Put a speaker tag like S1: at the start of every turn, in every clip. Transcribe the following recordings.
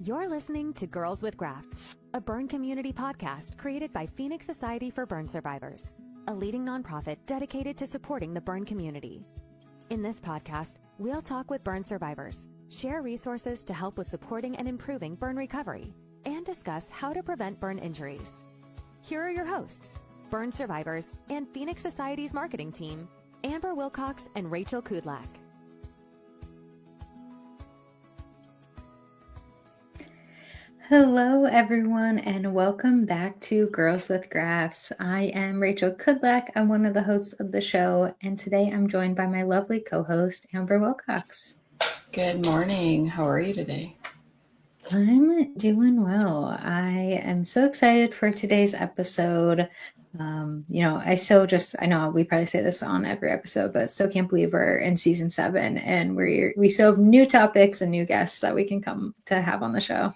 S1: You're listening to Girls with Grafts, a burn community podcast created by Phoenix Society for Burn Survivors, a leading nonprofit dedicated to supporting the burn community. In this podcast, we'll talk with burn survivors, share resources to help with supporting and improving burn recovery, and discuss how to prevent burn injuries. Here are your hosts, burn survivors and Phoenix Society's marketing team, Amber Wilcox and Rachel Kudlak.
S2: Hello, everyone, and welcome back to Girls with Grafts. I am Rachel Kudlak. I'm one of the hosts of the show, and today I'm joined by my lovely co-host, Amber Wilcox.
S3: Good morning. How are you today?
S2: I'm doing well. I am so excited for today's episode. I know we probably say this on every episode, but still can't believe we're in season 7, and we still have new topics and new guests that we can come to have on the show.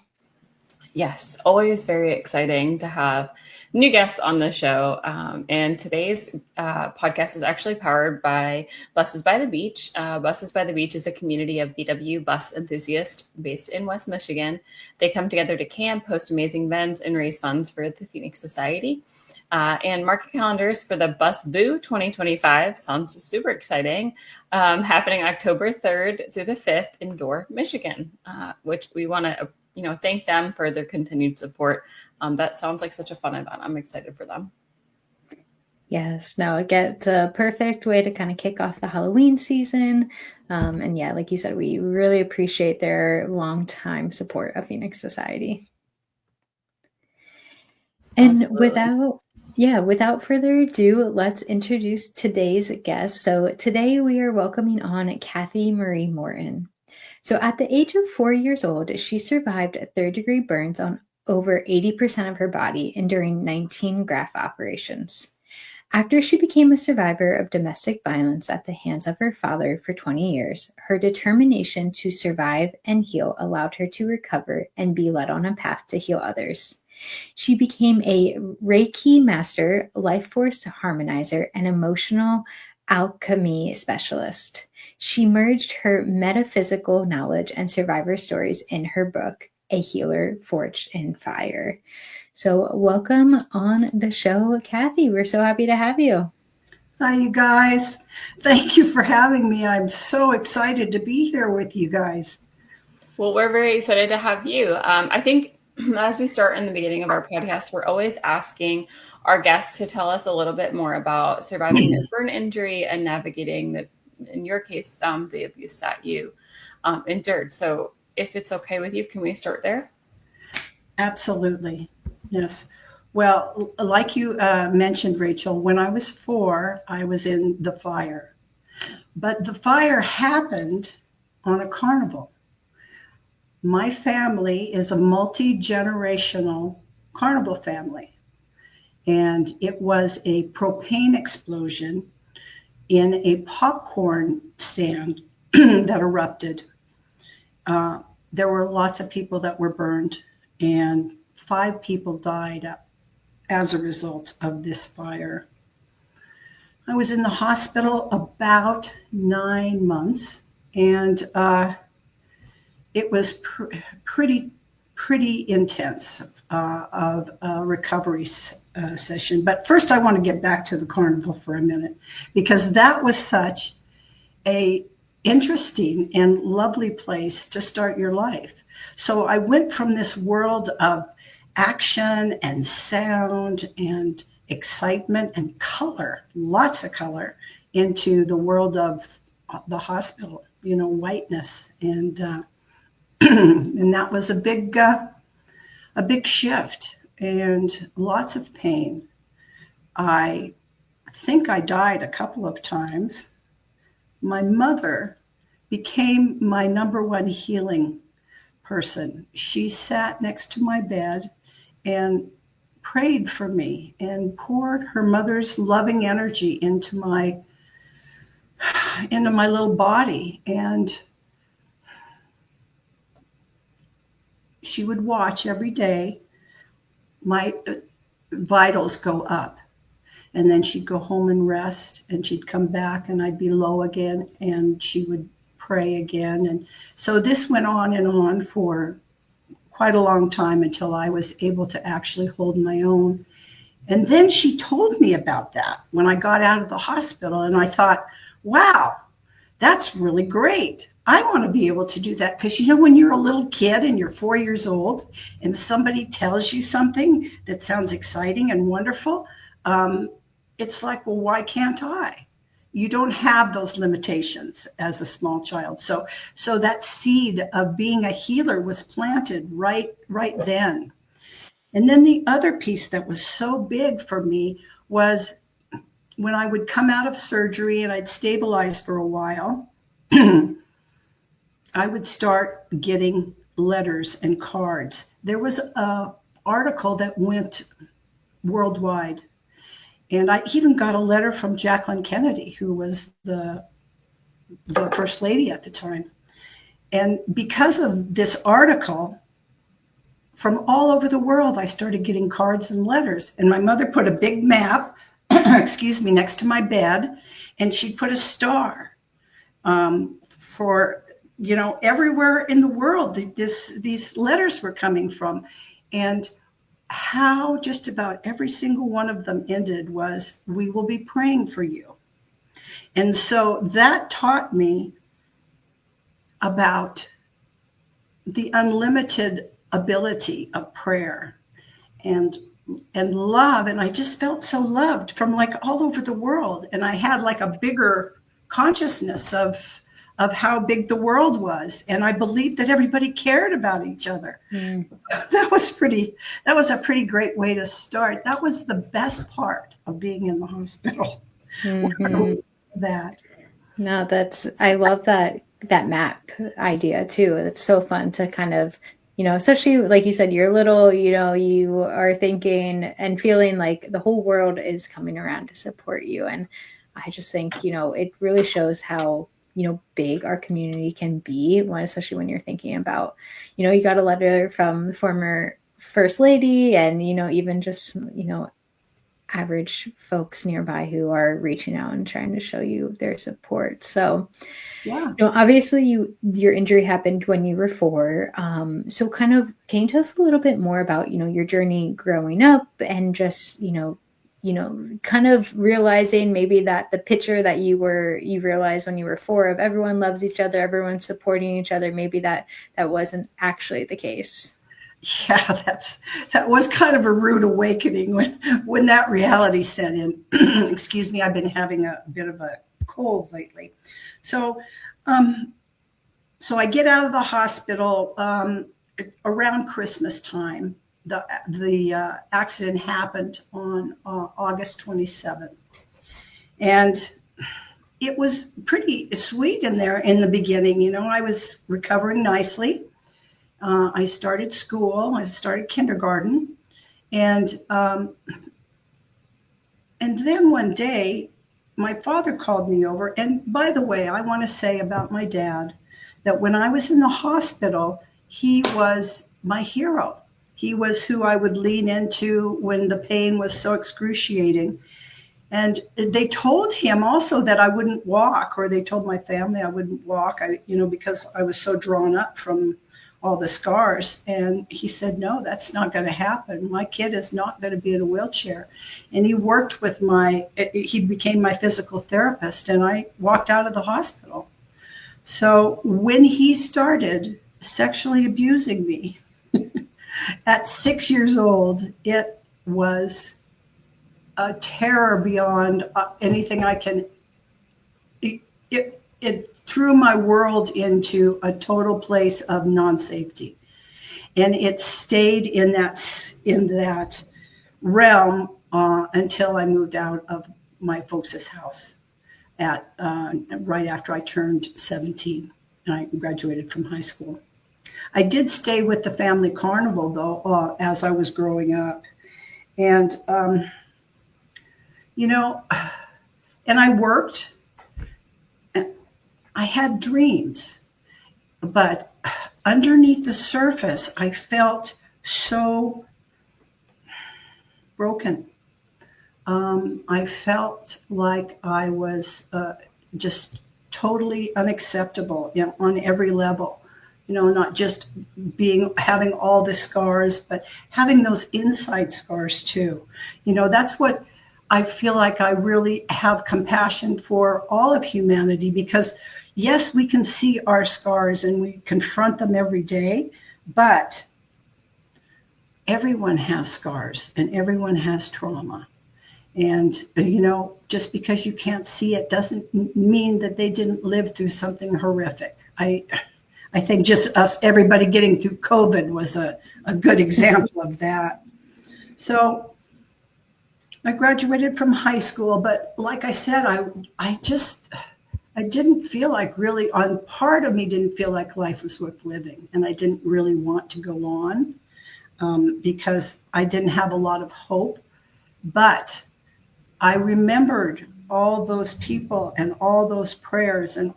S3: Yes, always very exciting to have new guests on the show. And today's podcast is actually powered by Buses by the Beach. Buses by the Beach is a community of VW bus enthusiasts based in West Michigan. They come together to camp, host amazing events, and raise funds for the Phoenix Society. And mark your calendars for the Bus Boo 2025. Sounds super exciting. Happening October 3rd through the 5th in Door, Michigan, which we want to thank them for their continued support. That sounds like such a fun event. I'm excited for them.
S2: Yes, no, it gets a perfect way to kind of kick off the Halloween season. And yeah, like you said, we really appreciate their longtime support of Phoenix Society. And without further ado, let's introduce today's guest. So today we are welcoming on Cathy Marie Morton. So at the age of 4 years old, she survived 3rd-degree burns on over 80% of her body, enduring 19 graft operations. After she became a survivor of domestic violence at the hands of her father for 20 years, her determination to survive and heal allowed her to recover and be led on a path to heal others. She became a Reiki master, life force harmonizer, and emotional alchemy specialist. She merged her metaphysical knowledge and survivor stories in her book, A Healer Forged in Fire. So welcome on the show, Cathy. We're so happy to have you.
S4: Hi, you guys. Thank you for having me. I'm so excited to be here with you guys.
S3: Well, we're very excited to have you. I think as we start in the beginning of our podcast, we're always asking our guests to tell us a little bit more about surviving a burn injury and navigating in your case, the abuse that you endured. So if it's okay with you, can we start there?
S4: Absolutely. Yes. Well, like you mentioned, Rachel, when I was 4, I was in the fire. But the fire happened on a carnival. My family is a multi-generational carnival family. And it was a propane explosion in a popcorn stand that erupted. There were lots of people that were burned, and 5 people died as a result of this fire. I was in the hospital about 9 months, and it was pretty intense of a recovery session. But first I want to get back to the carnival for a minute, because that was such a interesting and lovely place to start your life. So I went from this world of action and sound and excitement and color, lots of color, into the world of the hospital, whiteness. And and that was a big shift and lots of pain. I think I died a couple of times. My mother became my number one healing person. She sat next to my bed and prayed for me and poured her mother's loving energy into my little body. And she would watch every day my vitals go up. And then she'd go home and rest, and she'd come back and I'd be low again, and she would pray again. And so this went on and on for quite a long time until I was able to actually hold my own. And then she told me about that when I got out of the hospital. And I thought, wow, that's really great. I want to be able to do that. Because, when you're a little kid and you're 4 years old and somebody tells you something that sounds exciting and wonderful, it's like, well, why can't I? You don't have those limitations as a small child. So that seed of being a healer was planted right then. And then the other piece that was so big for me was when I would come out of surgery and I'd stabilize for a while, I would start getting letters and cards. There was an article that went worldwide. And I even got a letter from Jacqueline Kennedy, who was the first lady at the time. And because of this article, from all over the world, I started getting cards and letters. And my mother put a big map, next to my bed, and she put a star for, everywhere in the world these letters were coming from. And how just about every single one of them ended was, we will be praying for you. And so that taught me about the unlimited ability of prayer and love. And I just felt so loved from like all over the world. And I had like a bigger consciousness of how big the world was. And I believed that everybody cared about each other. That was a pretty great way to start. That was the best part of being in the hospital.
S2: Mm-hmm.
S4: That.
S2: No, I love that map idea too. It's so fun to kind of, especially like you said, you're little, you are thinking and feeling like the whole world is coming around to support you. And I just think, it really shows how, big our community can be, especially when you're thinking about, you got a letter from the former first lady and, even just, average folks nearby who are reaching out and trying to show you their support. So,
S4: yeah.
S2: Obviously your injury happened when you were 4. So kind of, can you tell us a little bit more about, your journey growing up and just, kind of realizing maybe that the picture that you realized when you were 4 of everyone loves each other, everyone's supporting each other, maybe that wasn't actually the case.
S4: Yeah, that was kind of a rude awakening when that reality set in. Excuse me, I've been having a bit of a cold lately. So I get out of the hospital around Christmas time. The accident happened on August 27th. And it was pretty sweet in there in the beginning. I was recovering nicely. I started school. I started kindergarten. And then one day, my father called me over. And by the way, I want to say about my dad that when I was in the hospital, he was my hero. He was who I would lean into when the pain was so excruciating. And they told him also that I wouldn't walk, or they told my family I wouldn't walk, because I was so drawn up from all the scars. And he said, no, that's not going to happen. My kid is not going to be in a wheelchair. And he worked with he became my physical therapist, and I walked out of the hospital. So when he started sexually abusing me at 6 years old, it was a terror beyond anything I can. It threw my world into a total place of non-safety, and it stayed in that realm until I moved out of my folks' house right after I turned 17 and I graduated from high school. I did stay with the family carnival though as I was growing up, and and I worked. I had dreams, but underneath the surface, I felt so broken. I felt like I was just totally unacceptable on every level. not just having all the scars, but having those inside scars too. That's what I feel like I really have compassion for all of humanity, because yes, we can see our scars and we confront them every day, but everyone has scars and everyone has trauma. And, just because you can't see it doesn't mean that they didn't live through something horrific. I think just everybody getting through COVID was a good example of that. So I graduated from high school, but like I said, I didn't feel like really, part of me didn't feel like life was worth living. And I didn't really want to go on because I didn't have a lot of hope. But I remembered all those people and all those prayers and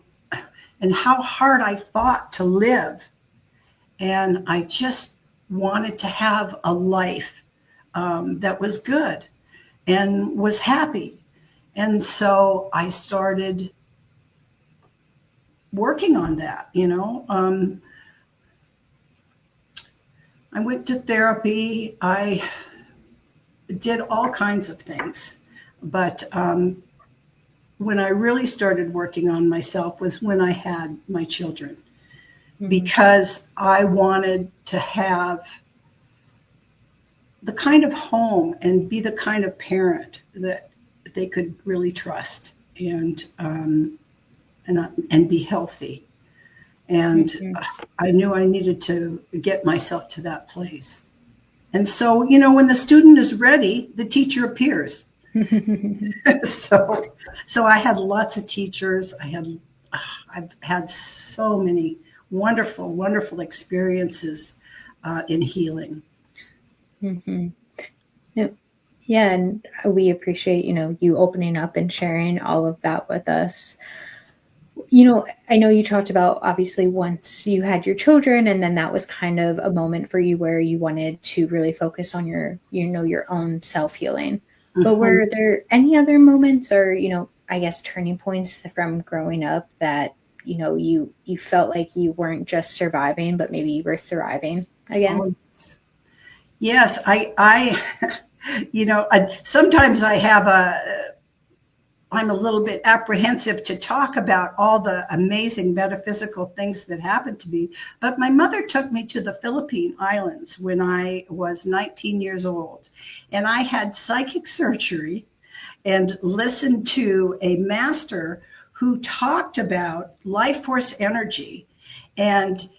S4: how hard I fought to live. And I just wanted to have a life that was good and was happy. And so I started working on that, I went to therapy. I did all kinds of things. But when I really started working on myself was when I had my children, because I wanted to have the kind of home and be the kind of parent that they could really trust and be healthy. And I knew I needed to get myself to that place. And so, when the student is ready, the teacher appears. So I had lots of teachers. I've had so many wonderful, wonderful experiences in healing.
S2: Mm-hmm. Yeah, and we appreciate, you opening up and sharing all of that with us. I know you talked about, obviously, once you had your children, and then that was kind of a moment for you where you wanted to really focus on your own self-healing. But were there any other moments or, I guess turning points from growing up that, you felt like you weren't just surviving, but maybe you were thriving again?
S4: Oh, yes. I sometimes I'm a little bit apprehensive to talk about all the amazing metaphysical things that happened to me. But my mother took me to the Philippine Islands when I was 19 years old. And I had psychic surgery and listened to a master who talked about life force energy and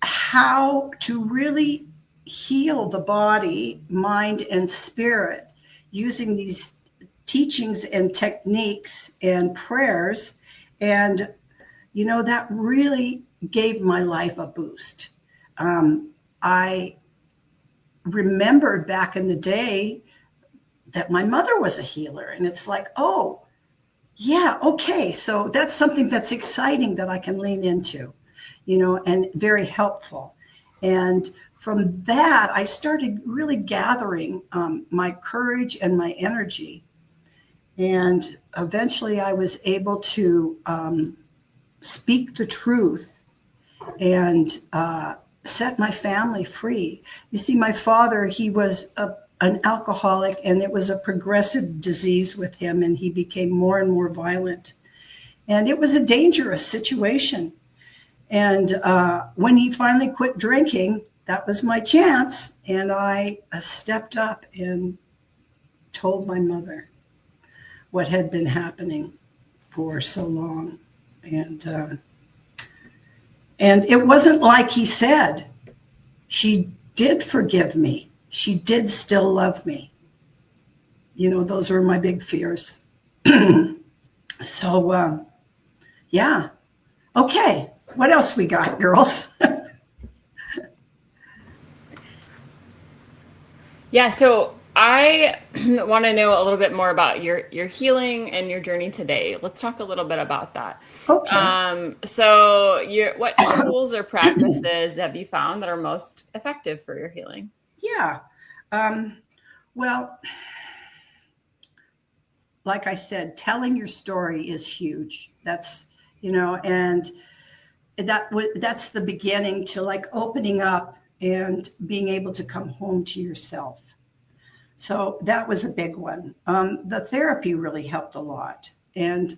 S4: how to really heal the body, mind, and spirit using these teachings and techniques and prayers. And, that really gave my life a boost. I remembered back in the day that my mother was a healer. And it's like, oh, yeah, okay. So that's something that's exciting that I can lean into, and very helpful. And from that, I started really gathering my courage and my energy. And eventually I was able to speak the truth and set my family free. You see, my father, he was an alcoholic, and it was a progressive disease with him, and he became more and more violent. And it was a dangerous situation. And when he finally quit drinking, that was my chance. And I stepped up and told my mother what had been happening for so long. And it wasn't like he said. She did forgive me. She did still love me. Those were my big fears. So, yeah. Okay. What else we got, girls?
S3: Yeah. So I want to know a little bit more about your healing and your journey today. Let's talk a little bit about that.
S4: Okay.
S3: So what tools or practices have you found that are most effective for your healing?
S4: Yeah. Well, like I said, telling your story is huge. That's, and that's the beginning to like opening up and being able to come home to yourself. So that was a big one. The therapy really helped a lot, and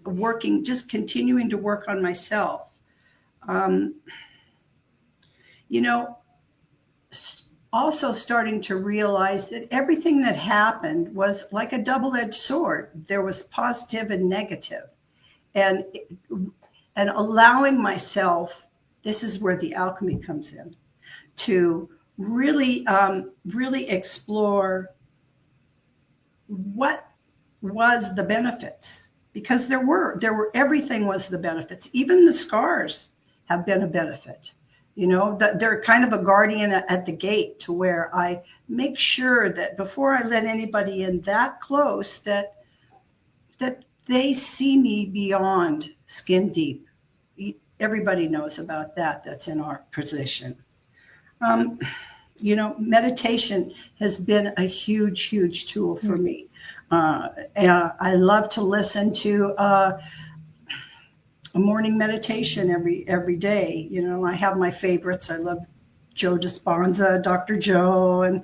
S4: just continuing to work on myself. You know, also starting to realize that everything that happened was like a double-edged sword. There was positive and negative, and allowing myself, this is where the alchemy comes in, to really explore what was the benefits, because there were everything was the benefits. Even the scars have been a benefit. You know, that they're kind of a guardian at the gate, to where I make sure that before I let anybody in that close, that they see me beyond skin deep. Everybody knows about that. That's in our position. You know, meditation has been a huge tool for me. And I love to listen to a morning meditation every day. You know, I have my favorites. I love Joe Dispenza, Dr. Joe, and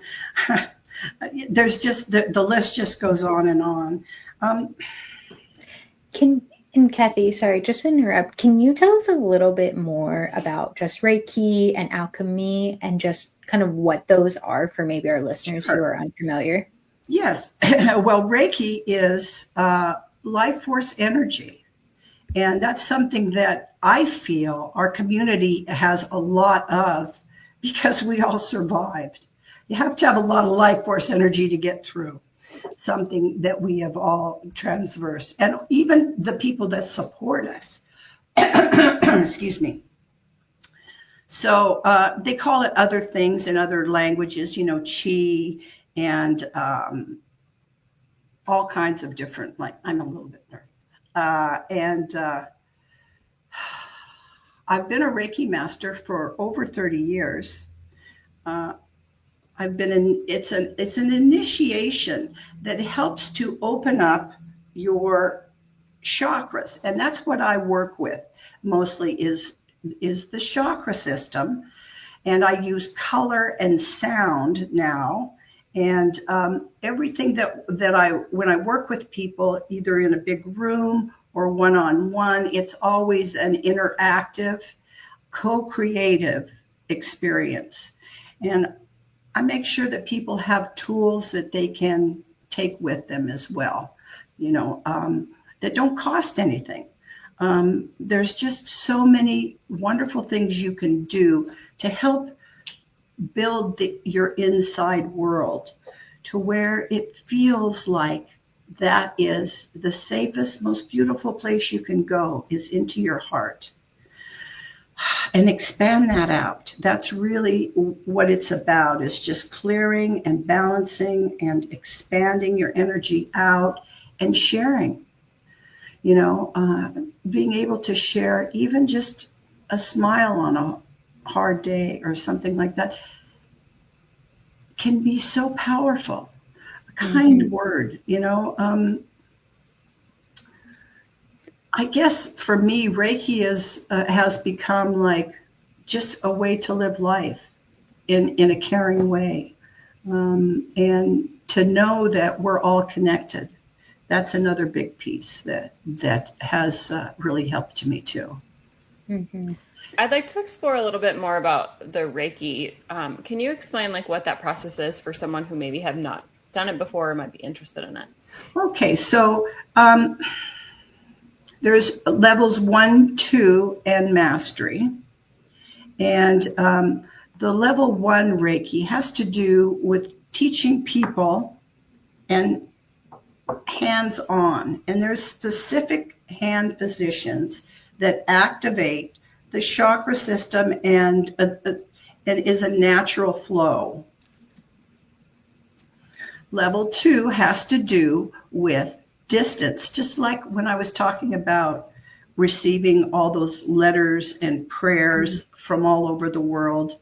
S4: there's just the list just goes on and on.
S2: And Cathy, sorry, just to interrupt, can you tell us a little bit more about just Reiki and alchemy, and just kind of what those are for maybe our listeners who are unfamiliar?
S4: Yes. Well, Reiki is life force energy. And that's something that I feel our community has a lot of, because we all survived. You have to have a lot of life force energy to get through something that we have all transversed. And even the people that support us, excuse me. So they call it other things in other languages, you know, chi and all kinds of different, like, I'm a little bit nervous. I've been a Reiki master for over 30 years. It's an initiation that helps to open up your chakras. And that's what I work with mostly is the chakra system. And I use color and sound now. And everything when I work with people, either in a big room or one-on-one, it's always an interactive, co-creative experience. And I make sure that people have tools that they can take with them as well, you know, that don't cost anything. There's just so many wonderful things you can do to help build your inside world to where it feels like that is the safest, most beautiful place you can go, is into your heart. And expand that out. That's really what it's about, is just clearing and balancing and expanding your energy out and sharing. You know, being able to share even just a smile on a hard day or something like that can be so powerful. A kind word, you know. I guess for me, Reiki has become like just a way to live life in a caring way, and to know that we're all connected. That's another big piece that has really helped me too.
S2: Mm-hmm.
S3: I'd like to explore a little bit more about the Reiki. Can you explain like what that process is for someone who maybe have not done it before or might be interested in it?
S4: Okay, so there's levels 1, 2, and mastery. And the level 1 Reiki has to do with teaching people and hands-on. And there's specific hand positions that activate the chakra system and is a natural flow. Level 2 has to do with distance, just like when I was talking about receiving all those letters and prayers from all over the world.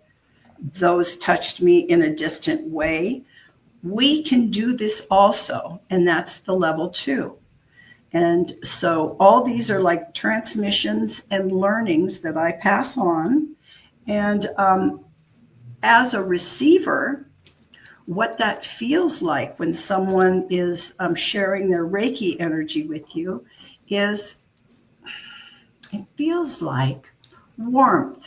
S4: Those touched me in a distant way. We can do this also, and that's the level 2. And so all these are like transmissions and learnings that I pass on. And as a receiver, what that feels like when someone is sharing their Reiki energy with you is it feels like warmth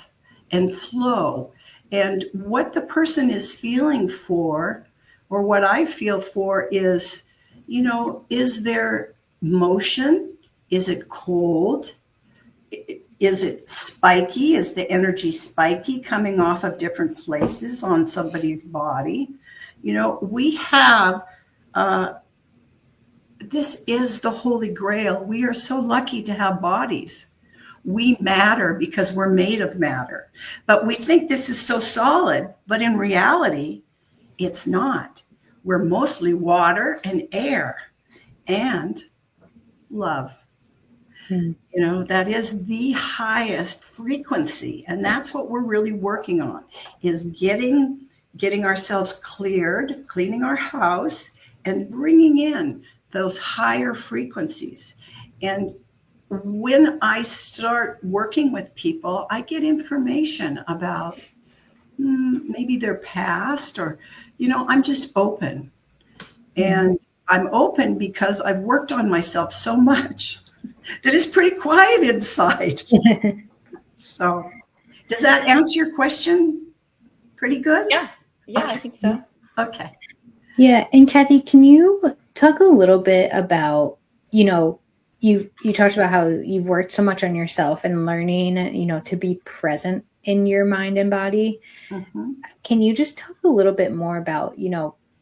S4: and flow. And what the person is feeling for, or what I feel for, is, is there motion? Is it cold? Is it spiky? Is the energy spiky coming off of different places on somebody's body? We have, this is the Holy Grail. We are so lucky to have bodies. We matter because we're made of matter. But we think this is so solid, but in reality, it's not. We're mostly water and air and love. That is the highest frequency. And that's what we're really working on, is getting ourselves cleared, cleaning our house, and bringing in those higher frequencies. And when I start working with people, I get information about maybe their past, or, I'm just open. And I'm open because I've worked on myself so much that it's pretty quiet inside. So does that answer your question pretty good?
S3: Yeah, okay. I think so.
S4: Okay.
S2: Yeah. And Cathy, can you talk a little bit about, you talked about how you've worked so much on yourself and learning, to be present in your mind and body.
S4: Mm-hmm.
S2: Can you just talk a little bit more about,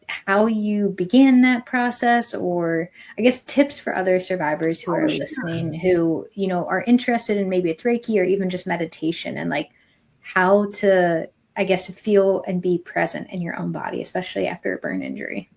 S2: how you began that process, or I guess tips for other survivors who are listening, who, are interested in, maybe it's Reiki or even just meditation, and like how to, I guess, feel and be present in your own body, especially after a burn injury?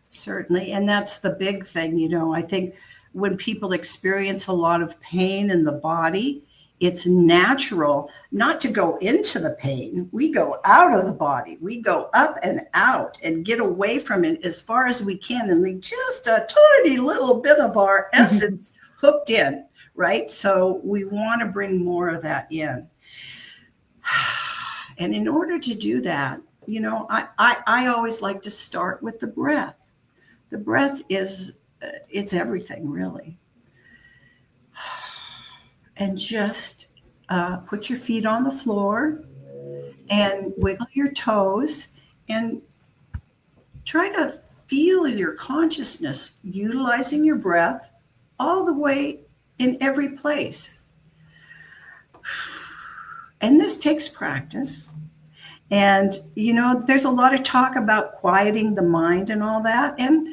S4: Certainly. And that's the big thing. I think when people experience a lot of pain in the body, it's natural not to go into the pain. We go out of the body. We go up and out and get away from it as far as we can and leave just a tiny little bit of our essence hooked in, right? So we want to bring more of that in. And in order to do that, I always like to start with the breath. The breath is, it's everything, really. And just put your feet on the floor and wiggle your toes and try to feel your consciousness utilizing your breath all the way in every place. And this takes practice. And, there's a lot of talk about quieting the mind and all that, and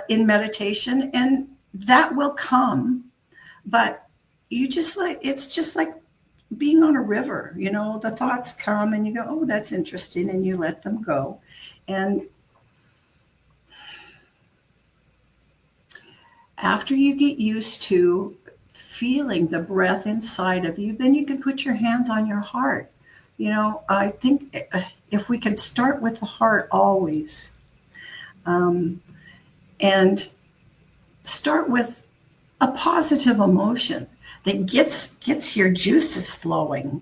S4: in meditation, and that will come. But it's just like being on a river, the thoughts come and you go, oh, that's interesting. And you let them go. And after you get used to feeling the breath inside of you, then you can put your hands on your heart. I think if we can start with the heart always, and start with a positive emotion that gets your juices flowing,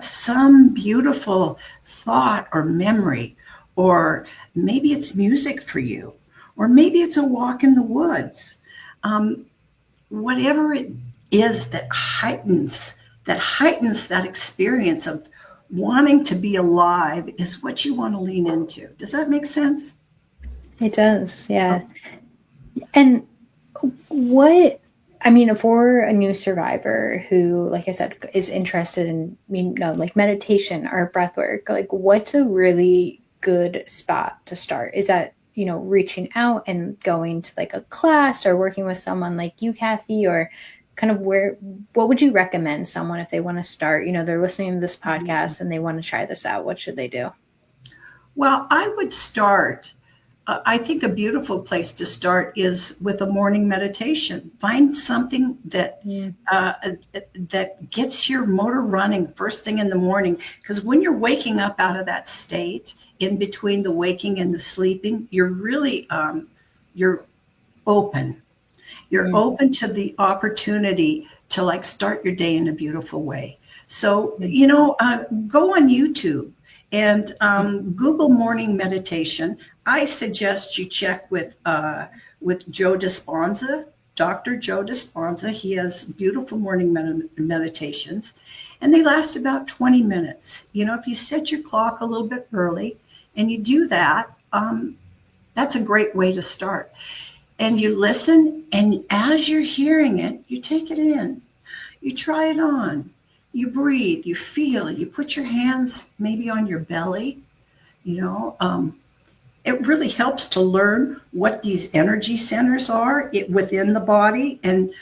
S4: some beautiful thought or memory, or maybe it's music for you, or maybe it's a walk in the woods. Whatever it is that heightens that experience of wanting to be alive is what you want to lean into. Does that make sense?
S2: It does, yeah. And for a new survivor who, like I said, is interested in, like meditation or breath work, like what's a really good spot to start? Is that, reaching out and going to like a class or working with someone like you, Cathy, or kind of what would you recommend someone if they want to start, they're listening to this podcast and they want to try this out? What should they do?
S4: Well, I would start, I think a beautiful place to start is with a morning meditation. Find something that gets your motor running first thing in the morning. Because when you're waking up out of that state, in between the waking and the sleeping, you're really, you're open. You're open to the opportunity to like start your day in a beautiful way. So, go on YouTube and Google morning meditation. I suggest you check with Joe Dispenza, Dr. Joe Dispenza. He has beautiful morning meditations, and they last about 20 minutes. If you set your clock a little bit early and you do that, that's a great way to start. And you listen, and as you're hearing it, you take it in. You try it on. You breathe, you feel, you put your hands maybe on your belly. It really helps to learn what these energy centers are within the body, and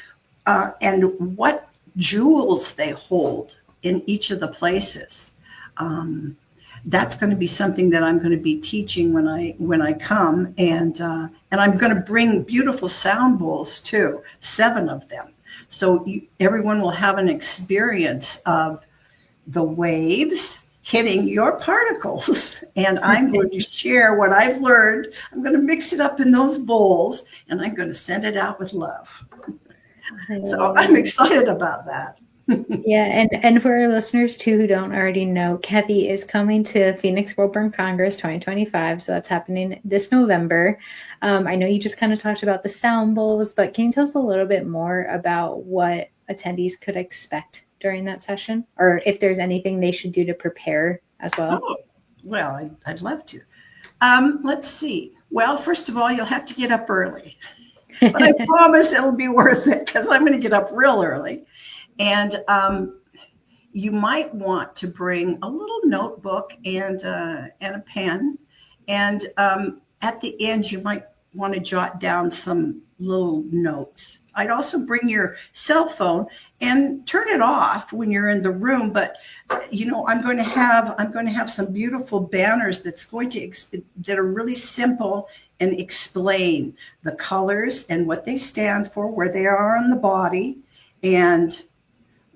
S4: what jewels they hold in each of the places. That's going to be something that I'm going to be teaching when I come, and I'm going to bring beautiful sound bowls too, 7 of them. So everyone will have an experience of the waves hitting your particles. And I'm going to share what I've learned. I'm going to mix it up in those bowls, and I'm going to send it out with love. So I'm excited about that.
S2: Yeah, and for our listeners too who don't already know, Cathy is coming to Phoenix World Burn Congress 2025. So that's happening this November. I know you just kind of talked about the sound bowls, but can you tell us a little bit more about what attendees could expect during that session, or if there's anything they should do to prepare as well?
S4: Oh, well, I'd love to. Let's see. Well, first of all, you'll have to get up early, but I promise it'll be worth it, because I'm going to get up real early. And you might want to bring a little notebook and a pen. And at the end, you might want to jot down some little notes. I'd also bring your cell phone and turn it off when you're in the room. But I'm going to have some beautiful banners that are really simple and explain the colors and what they stand for, where they are on the body, and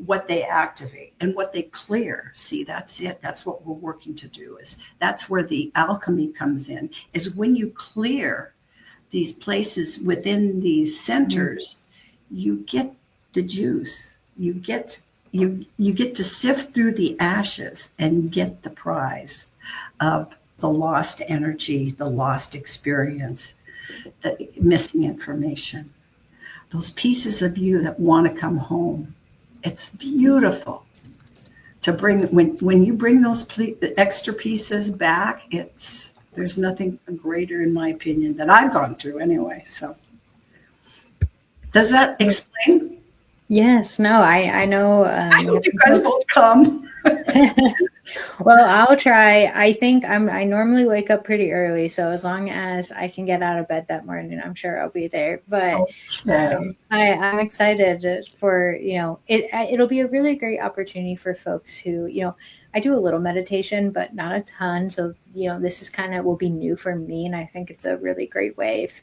S4: what they activate and what they clear. See, that's it. That's what we're working to do. That's where the alchemy comes in, is when you clear these places within these centers, you get the juice. You get to sift through the ashes and get the prize of the lost energy, the lost experience, the missing information, those pieces of you that want to come home. It's beautiful to bring, when you bring those extra pieces back, there's nothing greater, in my opinion, that I've gone through anyway. So does that explain?
S2: Yes, no, I know.
S4: I hope you guys both come.
S2: Well, I'll try. I think I normally wake up pretty early, so as long as I can get out of bed that morning, I'm sure I'll be there. But
S4: Okay.
S2: I'm excited for, it'll be a really great opportunity for folks who, I do a little meditation, but not a ton. So, this is will be new for me. And I think it's a really great way if,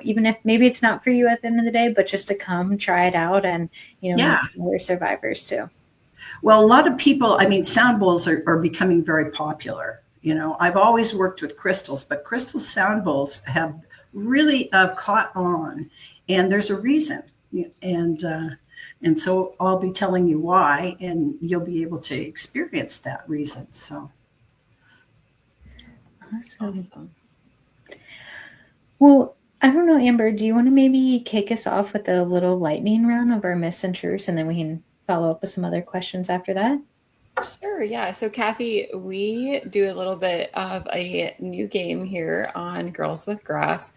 S2: even if maybe it's not for you at the end of the day, but just to come try it out and, meet some other survivors too.
S4: Well, a lot of people, sound bowls are becoming very popular. I've always worked with crystals, but crystal sound bowls have really caught on, and there's a reason. And so I'll be telling you why, and you'll be able to experience that reason. So.
S2: Awesome. Well, I don't know, Amber, do you want to maybe kick us off with a little lightning round of our myths and truths, and then we can follow up with some other questions after that?
S3: Sure, yeah. So Cathy, we do a little bit of a new game here on Girls with Grafts.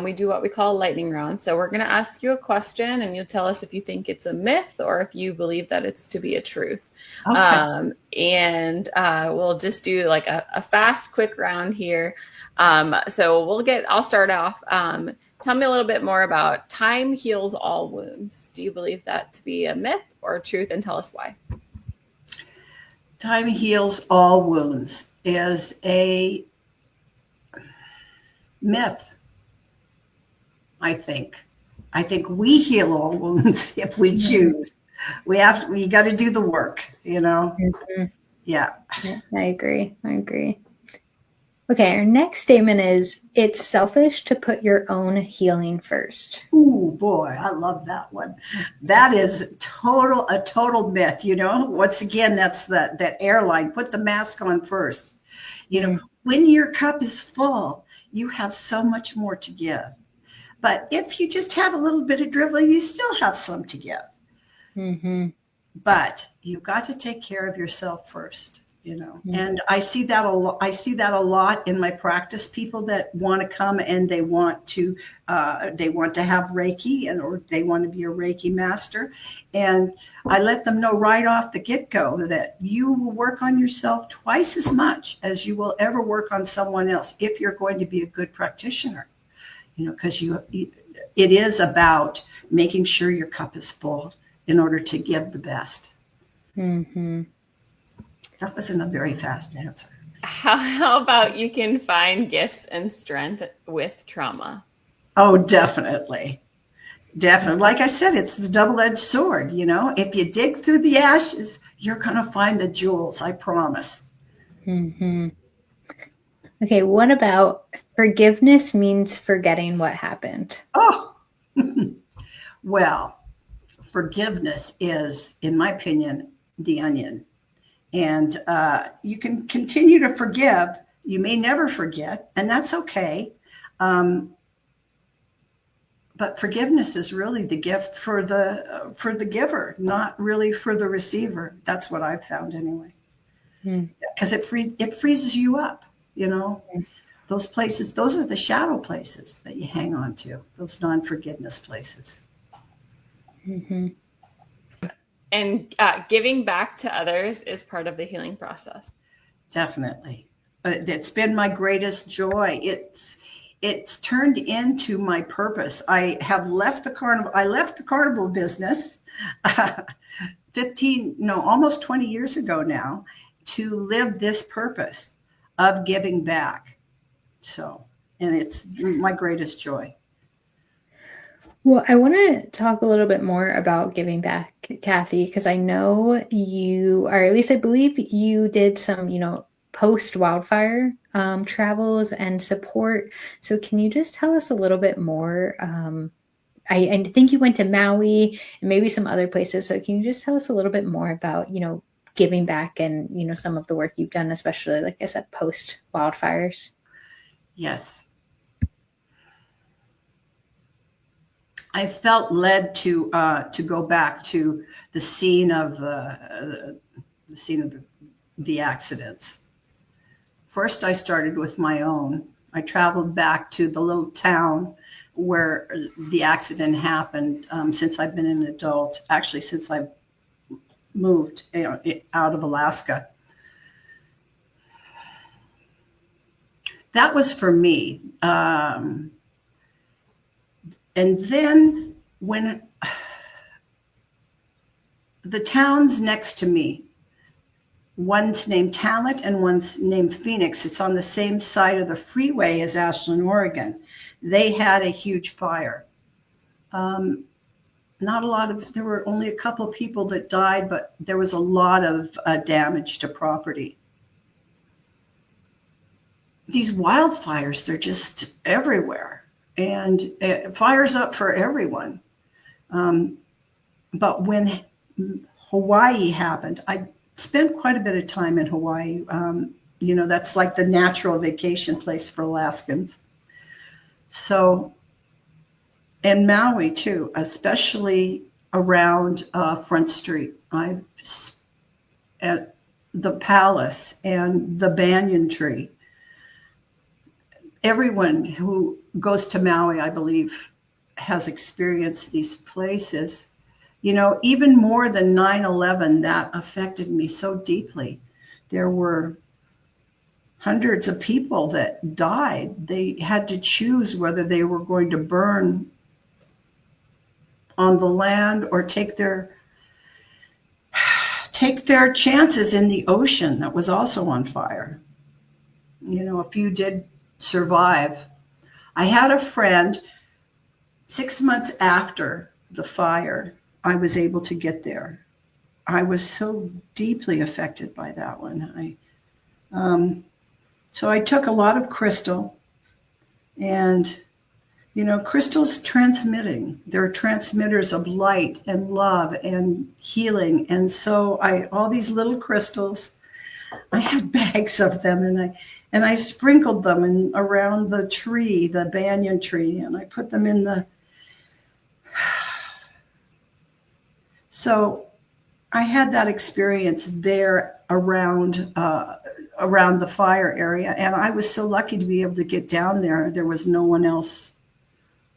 S3: We do what we call a lightning round. So we're going to ask you a question, and you'll tell us if you think it's a myth or if you believe that it's to be a truth.
S4: Okay.
S3: And we'll just do like a fast, quick round here. So I'll start off. Tell me a little bit more about time heals all wounds. Do you believe that to be a myth or a truth? And tell us why.
S4: Time heals all wounds is a myth, I think. I think we heal all wounds if we choose. We got to do the work,
S2: Mm-hmm.
S4: Yeah.
S2: I agree. Okay, our next statement is, it's selfish to put your own healing first.
S4: Ooh, boy, I love that one. That is a total myth, Once again, that's that airline, put the mask on first. When your cup is full, you have so much more to give. But if you just have a little bit of dribbling, you still have some to give.
S2: Mm-hmm.
S4: But you've got to take care of yourself first, And I see that a lot in my practice. People that want to come and they want to have Reiki, or they want to be a Reiki master, and I let them know right off the get-go that you will work on yourself twice as much as you will ever work on someone else if you're going to be a good practitioner. Because it is about making sure your cup is full in order to give the best.
S2: Mm-hmm.
S4: That wasn't a very fast answer.
S3: How about you can find gifts and strength with trauma?
S4: Oh, definitely. Definitely. Like I said, it's the double-edged sword. If you dig through the ashes, you're going to find the jewels, I promise.
S2: Mm-hmm. Okay, what about forgiveness means forgetting what happened?
S4: Oh, well, forgiveness is, in my opinion, the onion. And you can continue to forgive. You may never forget, and that's okay. But forgiveness is really the gift for the giver, not really for the receiver. That's what I've found anyway. Because it freezes you up. Those places, those are the shadow places that you hang on to. Those non-forgiveness places.
S2: Mm-hmm.
S3: And giving back to others is part of the healing process.
S4: Definitely. It's been my greatest joy. It's turned into my purpose. I have left the carnival. I left the carnival business almost 20 years ago now, to live this purpose of giving back. And it's my greatest joy.
S2: Well, I want to talk a little bit more about giving back, Cathy, because I know you, or at least I believe you did some, post-wildfire travels and support. So can you just tell us a little bit more? I think you went to Maui and maybe some other places. So can you just tell us a little bit more about, giving back and, some of the work you've done, especially, like I said, post-wildfires?
S4: Yes. I felt led to go back to the scene of the accidents. First, I started with my own. I traveled back to the little town where the accident happened. Since I've been an adult, actually since I moved out of Alaska. That was for me. And then when the towns next to me, one's named Talent and one's named Phoenix. It's on the same side of the freeway as Ashland, Oregon. They had a huge fire. There were only a couple of people that died, but there was a lot of damage to property. These wildfires, they're just everywhere. And it fires up for everyone. But when Hawaii happened, I spent quite a bit of time in Hawaii. That's like the natural vacation place for Alaskans. So, and Maui too, especially around Front Street. At the palace and the banyan tree. Everyone who goes to Maui, I believe, has experienced these places. Even more than 9/11, that affected me so deeply. There were hundreds of people that died. They had to choose whether they were going to burn on the land or take their chances in the ocean that was also on fire. A few did survive. I had a friend 6 months after the fire. I was able to get there. I was so deeply affected by that one. So I took a lot of crystal, and crystals transmitting. They're transmitters of light and love and healing. And so all these little crystals, I had bags of them, and I sprinkled them around the tree, the banyan tree, and I put them in the. So I had that experience there around the fire area, and I was so lucky to be able to get down there. There was no one else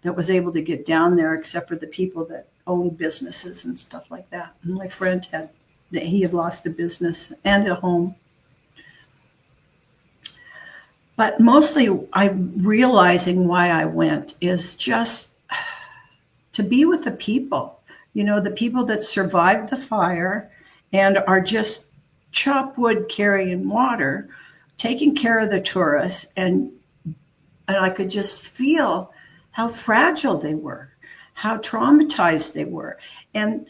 S4: that was able to get down there except for the people that owned businesses and stuff like that. And my friend had lost a business and a home. But mostly I'm realizing why I went is just to be with the people, the people that survived the fire and are just chop wood, carrying water, taking care of the tourists. And I could just feel how fragile they were, how traumatized they were. And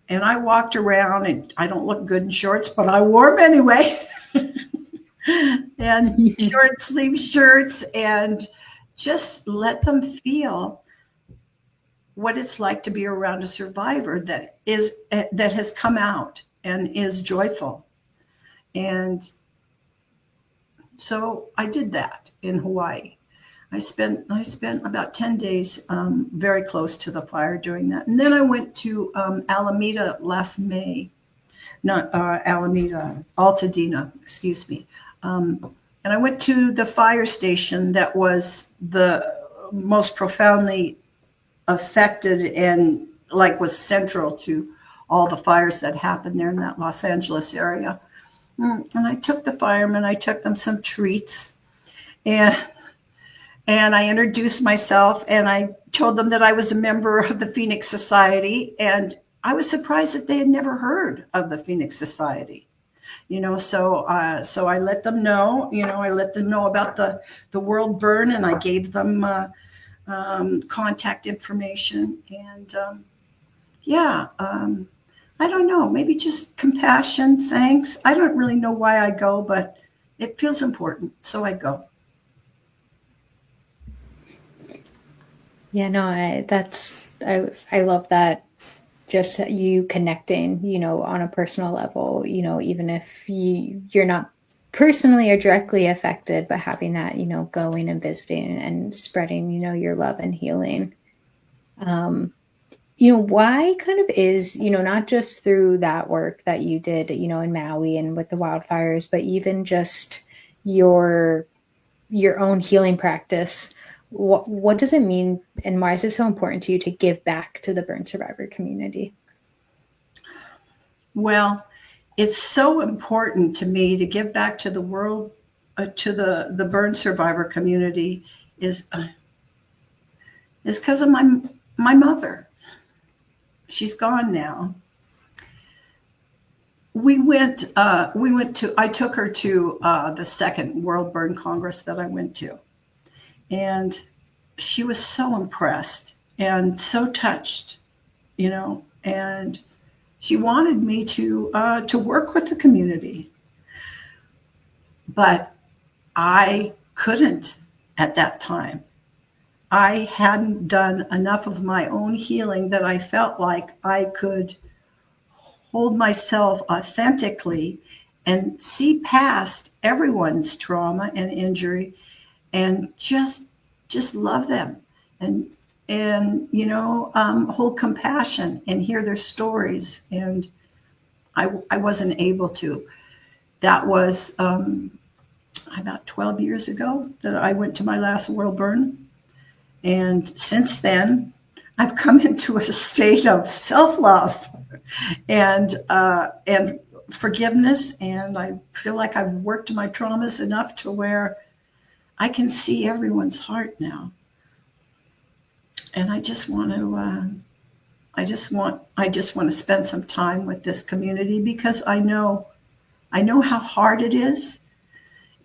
S4: I walked around, and I don't look good in shorts, but I wore them anyway. And short sleeve shirts, and just let them feel what it's like to be around a survivor that has come out and is joyful. And so I did that in Hawaii. I spent about 10 days very close to the fire doing that. And then I went to Alameda last May, not Alameda, Altadena, excuse me. And I went to the fire station that was the most profoundly affected and was central to all the fires that happened there in that Los Angeles area. And I took the firemen, I took them some treats, and I introduced myself, and I told them that I was a member of the Phoenix Society, and I was surprised that they had never heard of the Phoenix Society. So I let them know, I let them know about the world burn, and I gave them contact information. And I don't know, maybe just compassion, thanks. I don't really know why I go, but it feels important, so I go.
S2: Yeah, no, I love that. Just you connecting, on a personal level, even if you're not personally or directly affected, but having that, going and visiting and spreading, your love and healing. Why kind of is, not just through that work that you did, in Maui and with the wildfires, but even just your own healing practice. What does it mean, and why is it so important to you to give back to the burn survivor community?
S4: Well, it's so important to me to give back to the world, to the burn survivor community, is because of my mother. She's gone now. I took her to the second World Burn Congress that I went to. And she was so impressed and so touched, and she wanted me to work with the community. But I couldn't at that time. I hadn't done enough of my own healing that I felt like I could hold myself authentically and see past everyone's trauma and injury and just love them and hold compassion and hear their stories. And I wasn't able to. That was about 12 years ago that I went to my last world burn. And since then, I've come into a state of self-love and forgiveness. And I feel like I've worked my traumas enough to where I can see everyone's heart now. And I just want to spend some time with this community because I know how hard it is.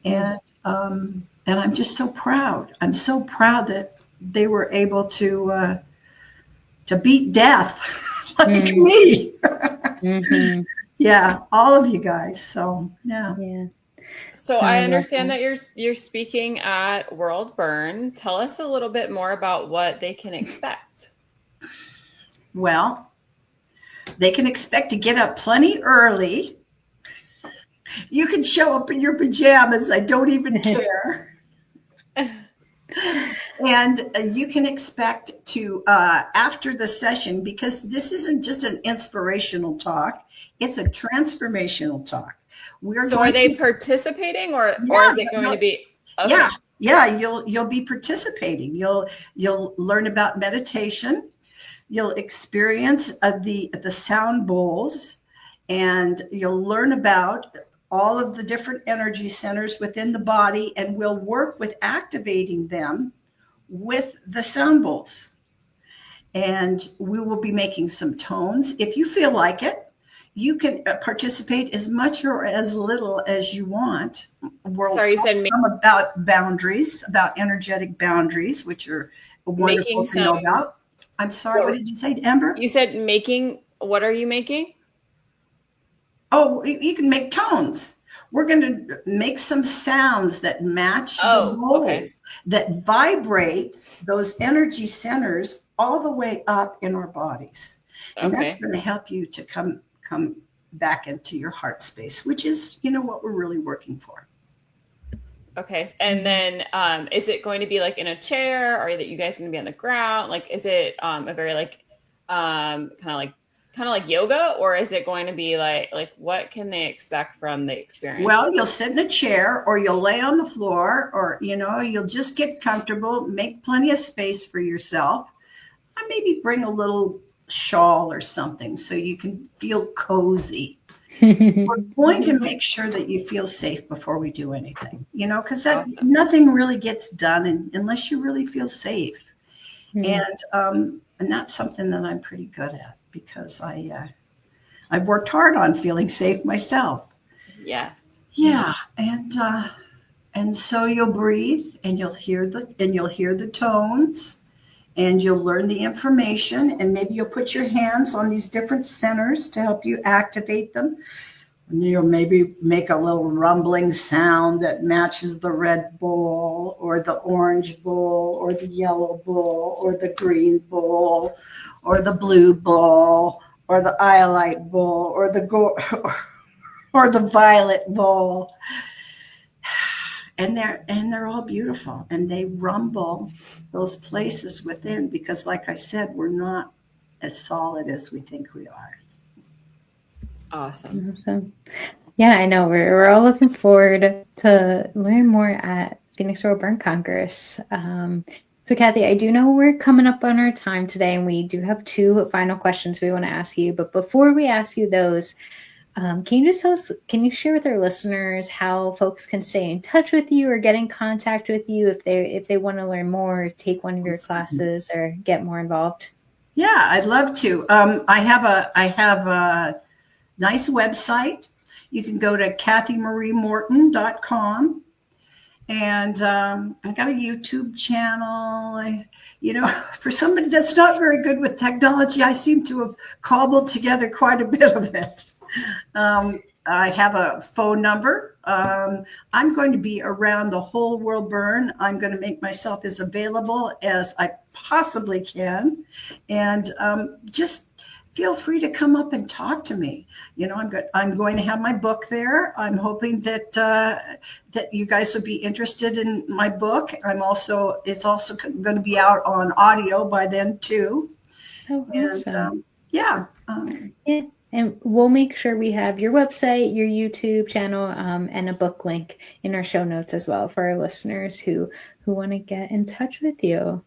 S4: And I'm just so proud. I'm so proud that they were able to beat death like me. Mm-hmm. Yeah, all of you guys. So yeah.
S3: So
S2: So
S3: I
S2: I love
S3: understand
S2: that.
S3: that you're speaking at World Burn. Tell us a little bit more about what they can expect.
S4: Well, they can expect to get up plenty early. You can show up in your pajamas. I don't even care. And you can expect to, after the session, because this isn't just an inspirational talk, it's a transformational talk. We're
S3: So are
S4: going
S3: they
S4: to,
S3: participating or is
S4: yeah,
S3: it going to be
S4: yeah,
S3: okay?
S4: yeah, you'll be participating. You'll learn about meditation. You'll experience the sound bowls, and you'll learn about all of the different energy centers within the body, and we'll work with activating them with the sound bowls. And we will be making some tones. If you feel like it, you can participate as much or as little as you want. We'll
S3: Sorry, you
S4: talk
S3: said
S4: some about boundaries, about energetic boundaries, which are wonderful
S3: making
S4: to know
S3: some
S4: about. I'm sorry, what
S3: what
S4: did you say, Amber?
S3: you said making what are you making?
S4: Oh, you can make tones. We're going to make some sounds that match the
S3: Oh, okay.
S4: bowls, that vibrate those energy centers all the way up in our bodies. And that's
S3: Okay.
S4: going to help you to come back into your heart space, which is, what we're really working for.
S3: Okay. And then is it going to be like in a chair? Or are you guys going to be on the ground? Like is it a very like kind of like yoga, or is it going to be like what can they expect from the experience?
S4: Well, you'll sit in a chair or you'll lay on the floor, or, you'll just get comfortable, make plenty of space for yourself. And maybe bring a little shawl or something so you can feel cozy. We're going to make sure that you feel safe before we do anything, because
S3: Awesome.
S4: nothing really gets done unless you really feel safe. And that's something that I'm pretty good at, because I've worked hard on feeling safe myself.
S3: Yes.
S4: Yeah, and so you'll breathe, and you'll hear the tones, and you'll learn the information, and maybe you'll put your hands on these different centers to help you activate them. And you'll maybe make a little rumbling sound that matches the red bowl or the orange bowl or the yellow bowl or the green bowl or the blue bowl or the iolite bowl or or the violet bowl. And they're all beautiful, and they rumble those places within, because like I said, we're not as solid as we think we are.
S3: Awesome.
S2: Awesome. Yeah, I know. We're all looking forward to learn more at Phoenix World Burn Congress. So, Cathy, I do know we're coming up on our time today, and we do have 2 final questions we want to ask you. But before we ask you those, can you just tell us, can you share with our listeners how folks can stay in touch with you or get in contact with you if they want to learn more, take one of your classes, or get more involved?
S4: Yeah, I'd love to. I have a nice website. You can go to cathymariemorton.com. And I got a YouTube channel. For somebody that's not very good with technology, I seem to have cobbled together quite a bit of it. I have a phone number. I'm going to be around the whole World Burn. I'm going to make myself as available as I possibly can. And just feel free to come up and talk to me. I'm going to have my book there. I'm hoping that that you guys would be interested in my book. It's also going to be out on audio by then too.
S2: Oh, awesome.
S4: Yeah.
S2: Yeah. And we'll make sure we have your website, your YouTube channel, and a book link in our show notes as well for our listeners who want to get in touch with you.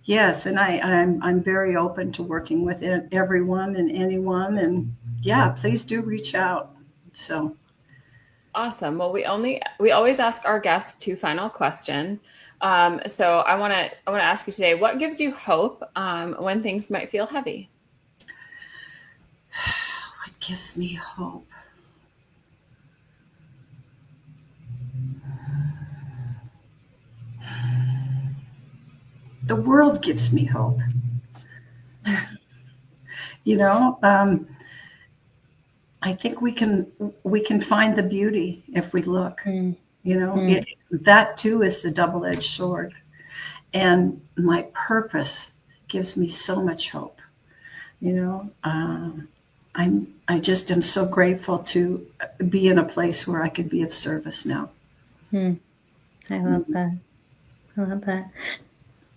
S4: Yes, and I'm very open to working with everyone and anyone, and yeah, please do reach out. So
S3: Awesome. Well, we always ask our guests 2 final questions. So I want to ask you today, what gives you hope when things might feel heavy?
S4: what gives me hope? The world gives me hope. I think we can find the beauty if we look.
S2: Mm.
S4: That too is the double-edged sword. And my purpose gives me so much hope. I just am so grateful to be in a place where I can be of service now.
S2: I love that. I love that.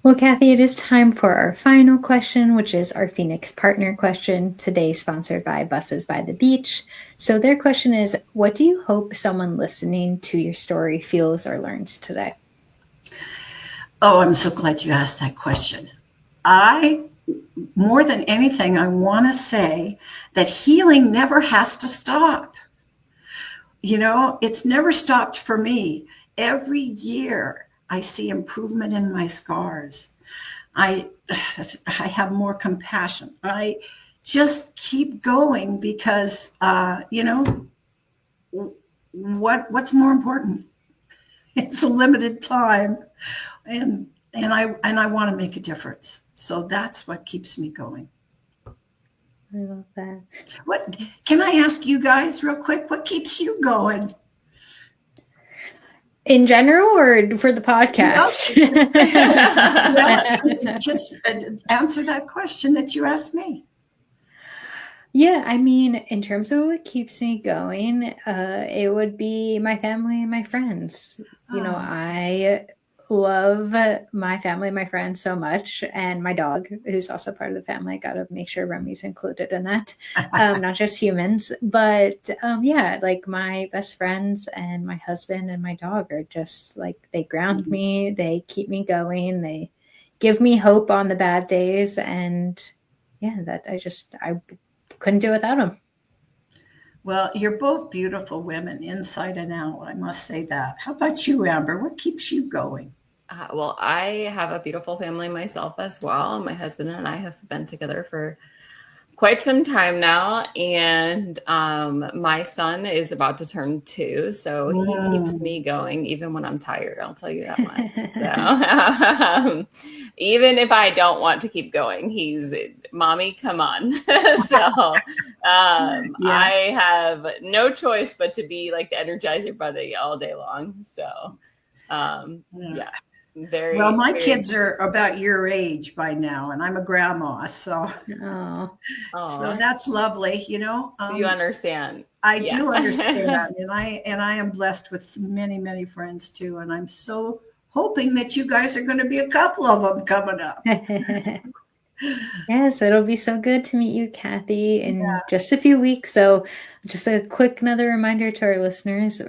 S2: Well, Cathy, it is time for our final question, which is our Phoenix Partner question, today sponsored by Buses by the Beach. So their question is, what do you hope someone listening to your story feels or learns today?
S4: Oh, I'm so glad you asked that question. More than anything, I want to say that healing never has to stop. It's never stopped for me. Every year I see improvement in my scars. I have more compassion. I just keep going because, what's more important? It's a limited time, and I want to make a difference. So that's what keeps me going.
S2: I love that.
S4: What can I ask you guys real quick? What keeps you going?
S2: In general, or for the podcast?
S4: Well, just answer that question that you asked me.
S2: Yeah, I mean, in terms of what keeps me going, it would be my family and my friends. I love my family and my friends so much, and my dog, who's also part of the family. I gotta make sure Remy's included in that, not just humans. But like my best friends and my husband and my dog are just like, they ground me, they keep me going, they give me hope on the bad days, and that I couldn't do without them.
S4: Well, you're both beautiful women inside and out. I must say that. How about you, Amber? What keeps you going?
S3: Well, I have a beautiful family myself as well. My husband and I have been together for quite some time now. And my son is about to turn 2. So he keeps me going even when I'm tired. I'll tell you that much. So even if I don't want to keep going, he's, mommy, come on. So I have no choice but to be like the Energizer Bunny all day long. So very
S4: well. My
S3: very
S4: kids are about your age by now, and I'm a grandma, so so that's lovely.
S3: So you understand.
S4: I do understand, and I am blessed with many, many friends too, and I'm so hoping that you guys are going to be a couple of them coming up.
S2: Yes, it'll be so good to meet you, Cathy, in just a few weeks. So just a quick another reminder to our listeners,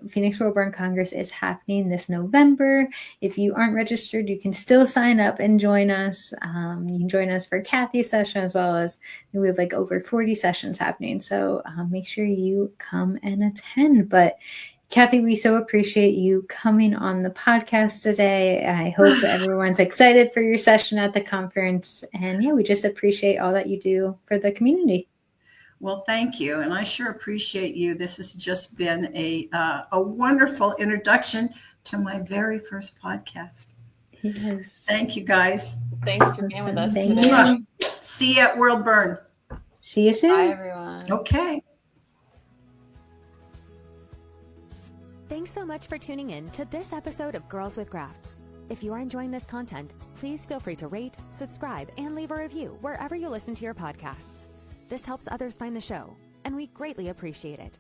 S2: Phoenix World Burn Congress is happening this November. If you aren't registered, you can still sign up and join us. You can join us for Cathy's session, as well as we have like over 40 sessions happening. So make sure you come and attend. But Cathy, we so appreciate you coming on the podcast today. I hope everyone's excited for your session at the conference. And we just appreciate all that you do for the community.
S4: Well, thank you. And I sure appreciate you. This has just been a wonderful introduction to my very first podcast.
S2: Yes.
S4: Thank you, guys.
S3: Thanks for being with us
S2: Thank
S3: today.
S4: You. See you at World Burn.
S2: See you soon.
S3: Bye, everyone.
S4: Okay.
S1: Thanks so much for tuning in to this episode of Girls with Grafts. If you are enjoying this content, please feel free to rate, subscribe, and leave a review wherever you listen to your podcasts. This helps others find the show, and we greatly appreciate it.